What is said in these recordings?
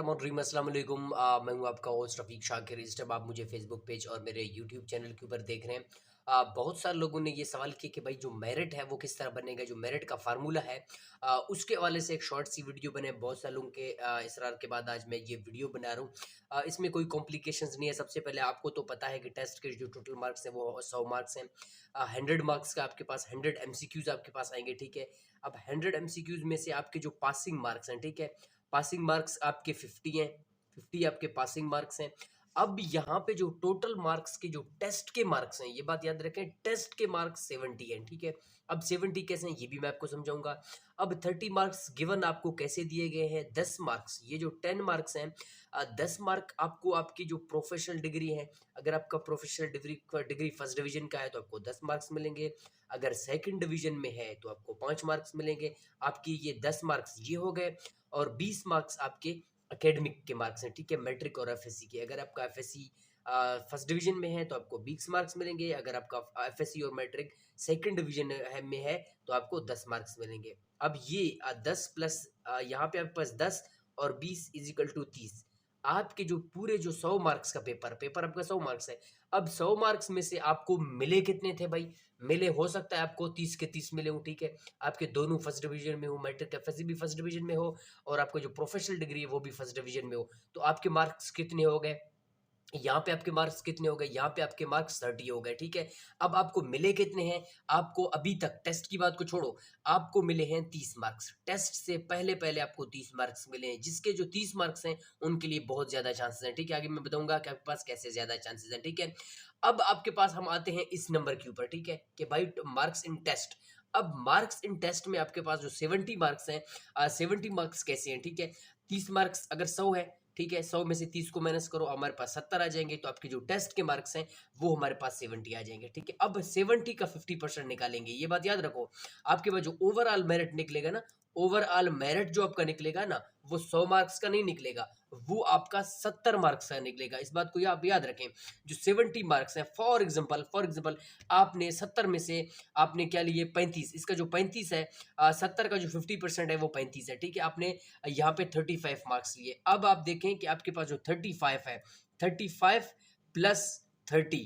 बिस्मिल्लाहिर्रहमानिर्रहीम, अस्सलाम वालेकुम। मैं हूं आपका होस्ट रफ़ीक शाकिर। इस टाइम आप मुझे फेसबुक पेज और मेरे यूट्यूब चैनल के ऊपर देख रहे हैं। बहुत सारे लोगों ने ये सवाल किया कि भाई जो मेरिट है वो किस तरह बनेगा, जो मेरिट का फार्मूला है उसके हवाले से एक शॉर्ट सी वीडियो बने। बहुत सारे लोगों के इसरार के बाद आज मैं ये वीडियो बना रहा हूँ। इसमें कोई कॉम्प्लिकेशंस नहीं है। सबसे पहले आपको तो पता है कि टेस्ट के जो टोटल मार्क्स हैं वो 100 मार्क्स हैं। 100 मार्क्स का आपके पास 100 एमसीक्यूज आपके पास आएंगे, ठीक है। अब 100 एमसीक्यूज में से आपके जो पासिंग मार्क्स हैं, ठीक है, पासिंग मार्क्स आपके 50 हैं, 50 आपके पासिंग मार्क्स हैं। अब यहाँ पे जो टोटल मार्क्स के जो टेस्ट के मार्क्स हैं, ये बात याद रखें, टेस्ट के मार्क्स 70 हैं, ठीक है। अब 70 कैसे हैं ये भी मैं आपको समझाऊंगा। अब 30 मार्क्स गिवन आपको कैसे दिए गए हैं, 10 मार्क्स, ये जो 10 मार्क्स हैं, 10 मार्क आपको आपकी जो प्रोफेशनल डिग्री है, अगर आपका प्रोफेशनल डिग्री फर्स्ट डिवीजन का है तो आपको 10 मार्क्स मिलेंगे। अगर सेकंड डिवीजन में है तो आपको 5 मार्क्स मिलेंगे। आपकी ये 10 मार्क्स ये हो गए और 20 मार्क्स आपके एकेडमिक के मार्क्स हैं, ठीक है, मैट्रिक और एफएससी के। अगर आपका एफएससी फर्स्ट डिवीजन में है तो आपको 20 मार्क्स मिलेंगे। अगर आपका एफएससी और मैट्रिक सेकंड डिवीजन में है तो आपको 10 मार्क्स मिलेंगे। अब ये 10 प्लस यहाँ पे आपके पास 10 और 20 इज इक्वल टू 30। आपके जो पूरे जो 100 मार्क्स का पेपर आपका 100 मार्क्स है। अब 100 मार्क्स में से आपको मिले कितने थे भाई? मिले, हो सकता है आपको 30 के 30 मिले हो, ठीक है। आपके दोनों फर्स्ट डिवीजन में हो, मैट्रिक एफएससी भी फर्स्ट डिवीजन में हो और आपको जो प्रोफेशनल डिग्री है वो भी फर्स्ट डिवीजन में हो। तो आपके मार्क्स कितने हो गए? यहाँ पे आपके मार्क्स कितने हो गए? यहाँ पे आपके मार्क्स 30 हो गए, ठीक है। अब आपको मिले कितने हैं? आपको अभी तक टेस्ट की बात को छोड़ो, आपको मिले हैं 30 मार्क्स। टेस्ट से पहले पहले आपको 30 मार्क्स मिले हैं। जिसके जो 30 मार्क्स हैं उनके लिए बहुत ज़्यादा चांसेस हैं, ठीक है। आगे मैं बताऊंगा कि आपके पास कैसे ज़्यादा चांसेस हैं, ठीक है। अब आपके पास हम आते हैं इस नंबर के ऊपर, ठीक है, कि भाई मार्क्स इन टेस्ट। अब मार्क्स इन टेस्ट में आपके पास जो 70 मार्क्स हैं, 70 मार्क्स कैसे हैं, ठीक है। 30 मार्क्स अगर 100 है, ठीक है, 100 में से 30 को माइनस करो, हमारे पास 70 आ जाएंगे। तो आपके जो टेस्ट के मार्क्स हैं वो हमारे पास 70 आ जाएंगे, ठीक है। अब 70 का 50% निकालेंगे, ये बात याद रखो। आपके पास जो ओवरऑल मेरिट निकलेगा ना, ओवरऑल मेरिट जो आपका निकलेगा ना, वो 100 मार्क्स का नहीं निकलेगा, वो आपका 70 मार्क्स का निकलेगा। इस बात को आप याद रखें। जो 70 मार्क्स हैं, फॉर एग्जाम्पल आपने 70 में से आपने क्या लिए 35, इसका जो 35 है, 70 का जो 50% है वो 35 है, ठीक है। आपने यहाँ पे 35 मार्क्स लिए। अब आप देखें कि आपके पास जो 35 है, 35 प्लस 30,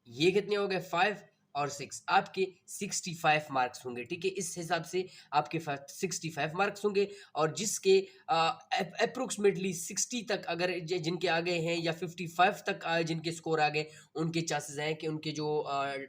ये कितने हो गए? 5 और 6, आपके 65 मार्क्स होंगे, ठीक है। इस हिसाब से आपके 65 मार्क्स होंगे। और जिसके अप्रोक्सीमेटली 60 तक अगर जिनके आ गए हैं या 55 तक जिनके स्कोर आ गए, उनके चांसेस हैं कि उनके जो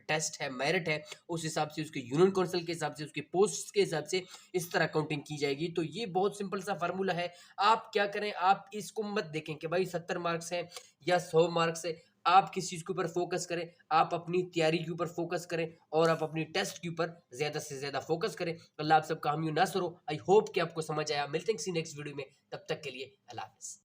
टेस्ट है, मेरिट है, उस हिसाब से, उसके यूनियन काउंसिल के हिसाब से, उसके पोस्ट के हिसाब से इस तरह काउंटिंग की जाएगी। तो ये बहुत सिंपल सा फार्मूला है। आप क्या करें, आप इसको मत देखें कि भाई 70 मार्क्स है या 100 मार्क्स है। आप किस चीज़ के ऊपर फोकस करें, आप अपनी तैयारी के ऊपर फोकस करें और आप अपनी टेस्ट के ऊपर ज़्यादा से ज़्यादा फोकस करें। अल्लाह आप सबका हामी नासर हो। आई होप कि आपको समझ आया। मिलते हैं किसी नेक्स्ट वीडियो में, तब तक के लिए अल्लाह हाफ़िज़।